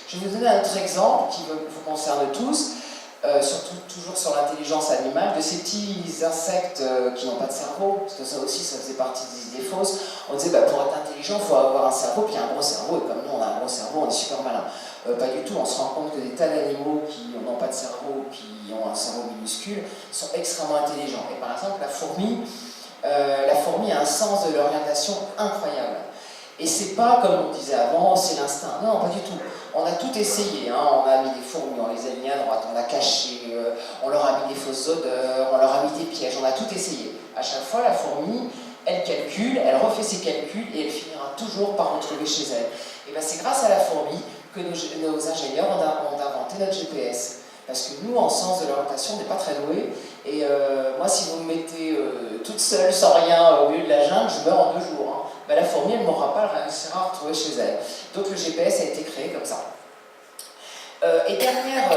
Je vais vous donner un autre exemple qui vous concerne tous, surtout toujours sur l'intelligence animale, de ces petits insectes qui n'ont pas de cerveau, parce que ça aussi, ça faisait partie des idées fausses. On disait, bah, pour être intelligent, il faut avoir un cerveau, puis un gros cerveau, et comme nous, on a un gros cerveau, on est super malin. Pas du tout, on se rend compte que des tas d'animaux qui n'ont pas de cerveau, qui ont un cerveau minuscule, sont extrêmement intelligents. Et par exemple, la fourmi a un sens de l'orientation incroyable. Et c'est pas comme on disait avant, c'est l'instinct. Non, pas du tout. On a tout essayé. Hein. On a mis des fourmis, on les a mis à droite, on a caché, on leur a mis des fausses odeurs, on leur a mis des pièges, on a tout essayé. À chaque fois, la fourmi, elle calcule, elle refait ses calculs et elle finira toujours par retrouver chez elle. Et bien c'est grâce à la fourmi que nos ingénieurs ont inventé notre GPS. Parce que nous, en sens de l'orientation, on n'est pas très doués. Et moi, si vous me mettez toute seule, sans rien, au milieu de la jungle, je meurs en 2 jours. Hein. Ben, la fourmi, elle ne mourra pas, elle réussira à retrouver chez elle. Donc le GPS a été créé comme ça. Et dernière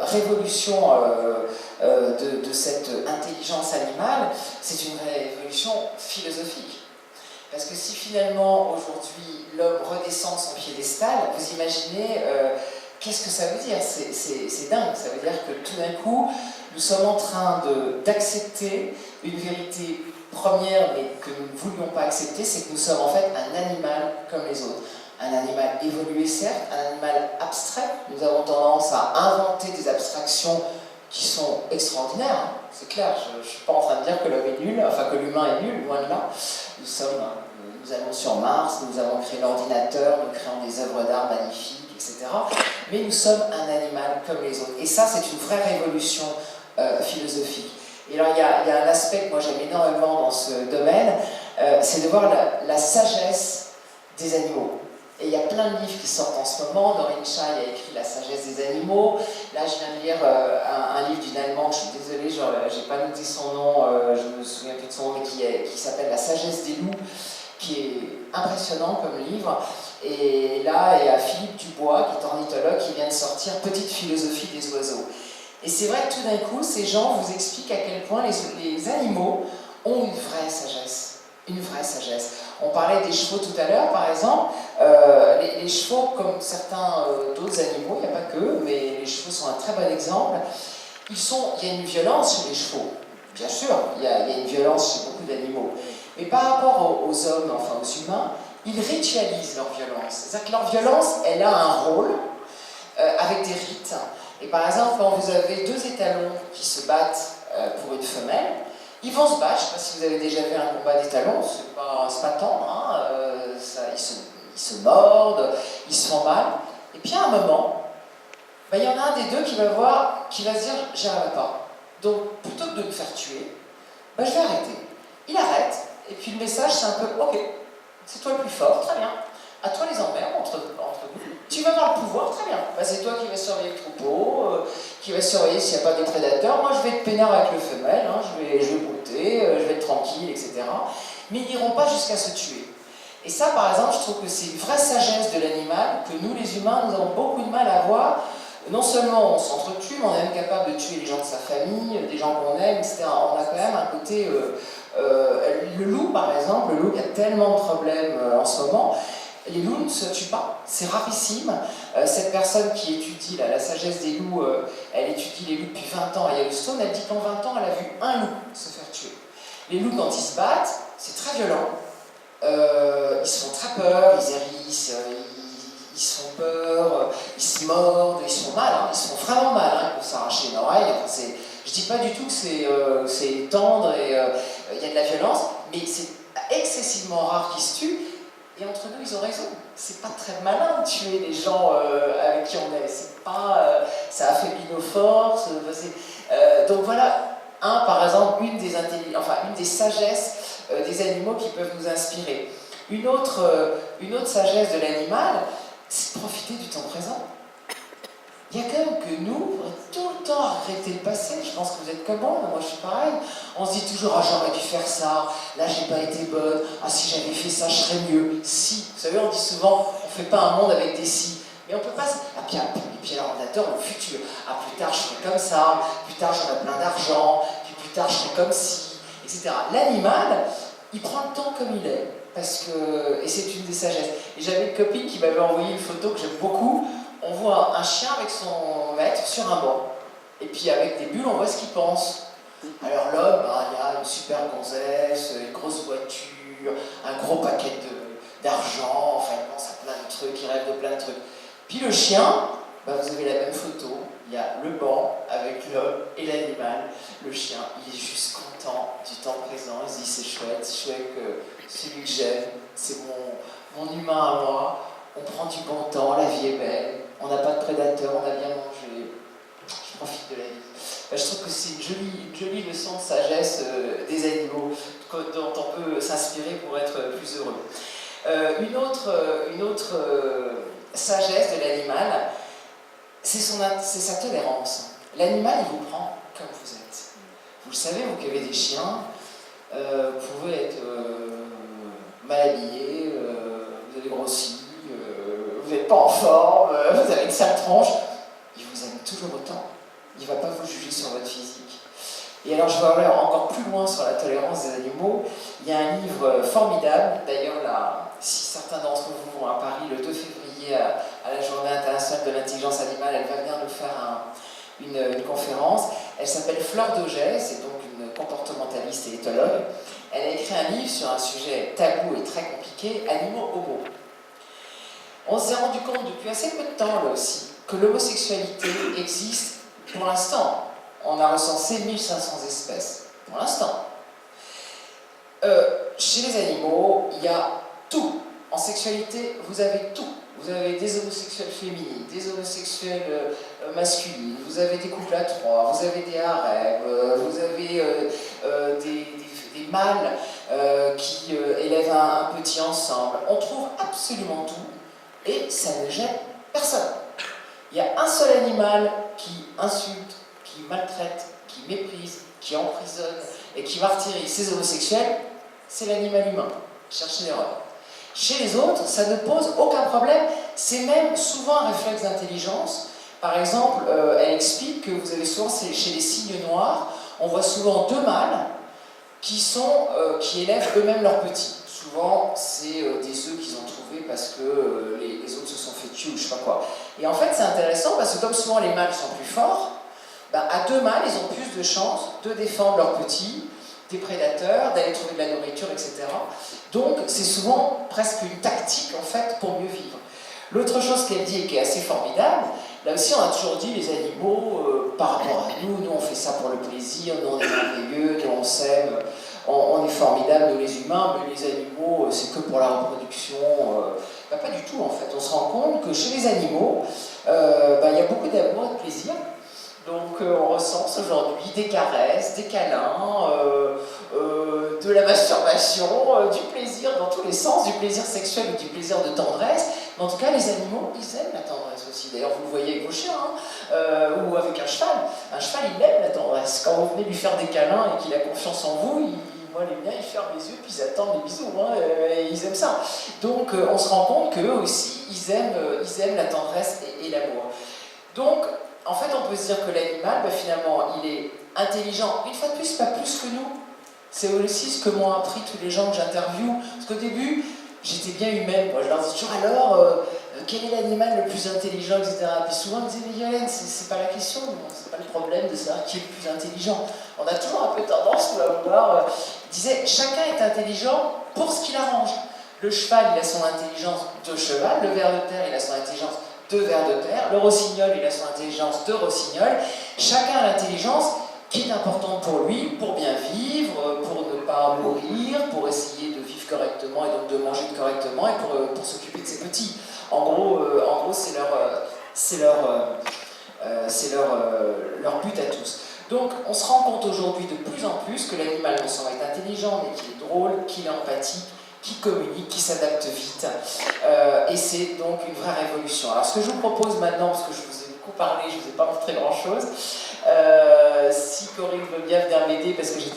révolution de cette intelligence animale, c'est une révolution philosophique. Parce que si finalement, aujourd'hui, l'homme redescend de son piédestal, vous imaginez... qu'est-ce que ça veut dire? C'est dingue, ça veut dire que tout d'un coup, nous sommes en train d'accepter une vérité première, mais que nous ne voulions pas accepter, c'est que nous sommes en fait un animal comme les autres. Un animal évolué, certes, un animal abstrait. Nous avons tendance à inventer des abstractions qui sont extraordinaires, hein. C'est clair, je ne suis pas en train de dire que l'homme est nul, enfin que l'humain est nul, loin de là. Nous allons sur Mars, nous avons créé l'ordinateur, nous créons des œuvres d'art magnifiques, etc. Mais nous sommes un animal comme les autres. Et ça, c'est une vraie révolution philosophique. Et alors, il y a un aspect que moi j'aime énormément dans ce domaine, c'est de voir la sagesse des animaux. Et il y a plein de livres qui sortent en ce moment. Doreen Shai a écrit La sagesse des animaux. Là, je viens de lire un livre d'une Allemande, je suis désolée, je n'ai pas noté son nom, je me souviens plus de son nom, mais qui s'appelle La sagesse des loups, qui est impressionnant comme livre. Et là, il y a Philippe Dubois, qui est ornithologue, qui vient de sortir Petite philosophie des oiseaux. Et c'est vrai que tout d'un coup, ces gens vous expliquent à quel point les animaux ont une vraie sagesse. Une vraie sagesse. On parlait des chevaux tout à l'heure, par exemple. Les chevaux, comme certains d'autres animaux, il n'y a pas que, mais les chevaux sont un très bon exemple. Il y a une violence chez les chevaux. Bien sûr, il y a une violence chez beaucoup d'animaux. Mais par rapport aux hommes, enfin aux humains, ils ritualisent leur violence. C'est-à-dire que leur violence, elle a un rôle avec des rites. Et par exemple, quand vous avez 2 étalons qui se battent pour une femelle, ils vont se battre. Je ne sais pas si vous avez déjà vu un combat d'étalons, c'est pas tendre, hein, ils se mordent, ils se font mal. Et puis à un moment, il y en a un des 2 qui va se dire « j'y arrive pas ». Donc plutôt que de me faire tuer, je vais arrêter. Il arrête, et puis le message c'est un peu « ok, c'est toi le plus fort, très bien. À toi les emmerdes entre vous. Tu vas avoir le pouvoir, très bien. C'est toi qui vas surveiller le troupeau, qui va surveiller s'il n'y a pas des prédateurs. Moi, je vais être peinard avec le femelle, hein, je vais brouter, je vais être tranquille, etc. Mais ils n'iront pas jusqu'à se tuer. Et ça, par exemple, je trouve que c'est une vraie sagesse de l'animal que nous, les humains, nous avons beaucoup de mal à voir. Non seulement on s'entretue, mais on est même capable de tuer les gens de sa famille, des gens qu'on aime, etc. On a quand même un côté... le loup, par exemple, le loup qui a tellement de problèmes en ce moment, les loups ne se tuent pas, c'est rarissime. Cette personne qui étudie la sagesse des loups, elle étudie les loups depuis 20 ans à Yellowstone, elle dit qu'en 20 ans, elle a vu un loup se faire tuer. Les loups, quand ils se battent, c'est très violent. Ils se font très peur, ils hérissent, ils se font peur, ils se mordent, ils se font mal, hein, ils se font vraiment mal, hein, ils peuvent s'arracher une oreille. Enfin, je ne dis pas du tout que c'est tendre et il y a de la violence, mais c'est excessivement rare qu'ils se tuent. Et entre nous, ils ont raison. C'est pas très malin de tuer les gens avec qui on est. C'est pas, ça affaiblit nos forces. Donc voilà, par exemple, une des sagesses des animaux qui peuvent nous inspirer. Une autre sagesse de l'animal, c'est de profiter du temps présent. Il y a quand même que nous, on va tout le temps arrêter le passé. Je pense que vous êtes comme moi je suis pareil. On se dit toujours, j'aurais dû faire ça, là j'ai pas été bonne, si j'avais fait ça, je serais mieux. Si, vous savez, on dit souvent, on fait pas un monde avec des si. Mais on peut pas... et puis alors on adore le futur. Plus tard je serai comme ça, plus tard j'aurai plein d'argent, puis plus tard je serai comme ci, etc. L'animal, il prend le temps comme il est. Et c'est une des sagesses. Et j'avais une copine qui m'avait envoyé une photo que j'aime beaucoup. on voit un chien avec son maître sur un banc. Et puis avec des bulles, on voit ce qu'il pense. Alors l'homme, il y a une super gonzesse, une grosse voiture, un gros paquet d'argent, enfin il pense à plein de trucs, il rêve de plein de trucs. Puis le chien, vous avez la même photo, il y a le banc avec l'homme et l'animal. Le chien, il est juste content du temps présent, il se dit c'est chouette que celui que j'aime, c'est mon humain à moi, on prend du bon temps, la vie est belle, on n'a pas de prédateurs, on a bien mangé, je profite de la vie. Je trouve que c'est une jolie leçon de sagesse des animaux dont on peut s'inspirer pour être plus heureux. Une autre sagesse de l'animal, c'est sa tolérance. L'animal, il vous prend comme vous êtes. Vous le savez, vous qui avez des chiens, vous pouvez être mal habillé, vous avez grossi, vous n'êtes pas en forme, vous avez une sale tronche, il vous aime toujours autant. Il ne va pas vous juger sur votre physique. Et alors je vais aller encore plus loin sur la tolérance des animaux. Il y a un livre formidable, d'ailleurs là, si certains d'entre vous vont à Paris le 2 février à la Journée internationale de l'intelligence animale, elle va venir nous faire une conférence. Elle s'appelle Fleur d'Auget, c'est donc une comportementaliste et éthologue. Elle a écrit un livre sur un sujet tabou et très compliqué, Animaux homo. On s'est rendu compte depuis assez peu de temps là aussi que l'homosexualité existe. Pour l'instant, on a recensé 1500 espèces. Pour l'instant. Chez les animaux, il y a tout. En sexualité, vous avez tout. Vous avez des homosexuels féminines, des homosexuels masculines, vous avez des couples à trois, vous avez des harems, vous avez des mâles qui élèvent un petit ensemble. On trouve absolument tout et ça ne gêne personne. Il y a un seul animal qui insulte, qui maltraite, qui méprise, qui emprisonne et qui martyrise ses homosexuels, c'est l'animal humain. Cherchez l'erreur. Chez les autres, ça ne pose aucun problème, c'est même souvent un réflexe d'intelligence. Par exemple, elle explique que vous avez souvent, chez les cygnes noirs, on voit souvent deux mâles qui élèvent eux-mêmes leurs petits. Souvent, c'est des œufs qu'ils ont trouvés parce que les autres se sont fait tuer ou je sais pas quoi. Et en fait, c'est intéressant parce que comme souvent les mâles sont plus forts, à deux mâles, ils ont plus de chances de défendre leurs petits, des prédateurs, d'aller trouver de la nourriture, etc. Donc, c'est souvent presque une tactique, en fait, pour mieux vivre. L'autre chose qu'elle dit et qui est assez formidable, là aussi, on a toujours dit, les animaux, par rapport à nous on fait ça pour le plaisir, nous, on est merveilleux, nous, on s'aime, on est formidable, nous, les humains, mais les animaux, c'est que pour la reproduction. Pas du tout, en fait. On se rend compte que chez les animaux, il y a beaucoup d'amour et de plaisir. Donc on recense aujourd'hui des caresses, des câlins, de la masturbation, du plaisir dans tous les sens, du plaisir sexuel ou du plaisir de tendresse. Mais en tout cas, les animaux, ils aiment la tendresse aussi. D'ailleurs, vous le voyez avec vos chiens, ou avec un cheval. Un cheval, il aime la tendresse. Quand vous venez lui faire des câlins et qu'il a confiance en vous, moi, les miens, ils ferment les yeux, puis ils attendent les bisous, et ils aiment ça. Donc on se rend compte qu'eux aussi, ils aiment la tendresse et l'amour. Donc, en fait, on peut se dire que l'animal, finalement, il est intelligent, une fois de plus, pas plus que nous. C'est aussi ce que m'ont appris tous les gens que j'interviewe. Parce qu'au début, j'étais bien humaine. Moi, je leur dis toujours, alors, quel est l'animal le plus intelligent, etc. Puis souvent, ils me disaient, mais Yolène, c'est pas la question, c'est pas le problème de savoir qui est le plus intelligent. On a toujours un peu tendance à vouloir. Ils disaient, chacun est intelligent pour ce qui l'arrange. Le cheval, il a son intelligence de cheval, le ver de terre, il a son intelligence de vers de terre, le rossignol, il a son intelligence de rossignol. Chacun a l'intelligence qui est importante pour lui, pour bien vivre, pour ne pas mourir, pour essayer de vivre correctement et donc de manger correctement et pour s'occuper de ses petits. En gros c'est leur but à tous. Donc on se rend compte aujourd'hui de plus en plus que l'animal non seulement est intelligent, mais qu'il est drôle, qu'il est empathique, qui communique, qui s'adapte vite. Et c'est donc une vraie révolution. Alors ce que je vous propose maintenant, parce que je vous ai beaucoup parlé, je ne vous ai pas montré grand-chose, si Corinne veut bien venir m'aider, parce que je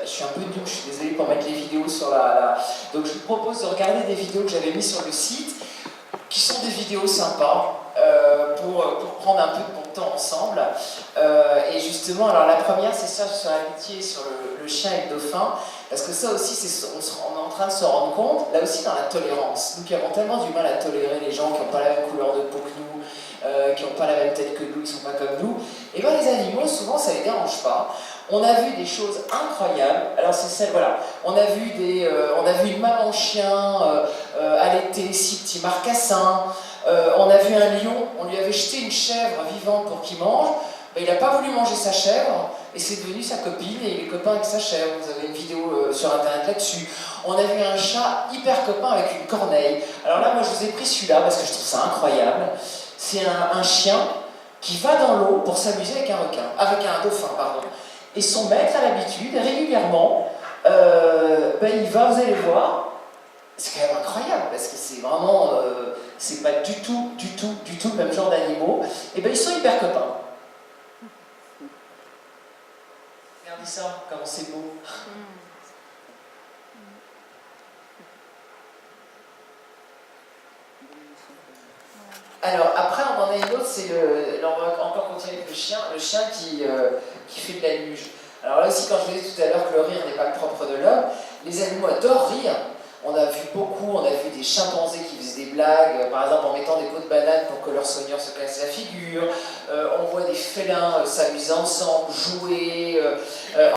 suis un peu nul, je suis désolée pour mettre les vidéos sur Donc je vous propose de regarder des vidéos que j'avais mises sur le site, qui sont des vidéos sympas, pour prendre un peu de bon temps ensemble. Et justement, alors la première, c'est ça sur l'amitié, sur le chien et le dauphin, parce que ça aussi, on est en train de se rendre compte, là aussi dans la tolérance. Nous qui avons tellement du mal à tolérer les gens qui n'ont pas la même couleur de peau que nous, n'ont pas la même tête que nous, ils ne sont pas comme nous. Et bien les animaux, souvent, ça ne les dérange pas. On a vu des choses incroyables. Alors c'est celle, voilà, on a vu une maman chien allaiter 6 petits marcassins. On a vu un lion, on lui avait jeté une chèvre vivante pour qu'il mange. Ben, il n'a pas voulu manger sa chèvre et c'est devenu sa copine et il est copain avec sa chèvre. Vous avez une vidéo sur internet là-dessus. On a vu un chat hyper copain avec une corneille. Alors là, moi je vous ai pris celui-là parce que je trouve ça incroyable. C'est un chien qui va dans l'eau pour s'amuser avec un dauphin, pardon. Et son maître a l'habitude, régulièrement, il va, vous allez voir, c'est quand même incroyable parce que c'est vraiment, c'est pas du tout le même genre d'animaux. Et ben ils sont hyper copains. Regardez ça, comment c'est beau. Alors après on en a une autre, c'est là on va encore continuer avec le chien qui fait de la luge. Alors là aussi quand je vous disais tout à l'heure que le rire n'est pas le propre de l'homme, les animaux adorent rire. On a vu des chimpanzés qui faisaient des blagues, par exemple en mettant des pots de banane pour que leur soigneur se casse la figure. On voit des félins s'amuser ensemble, jouer.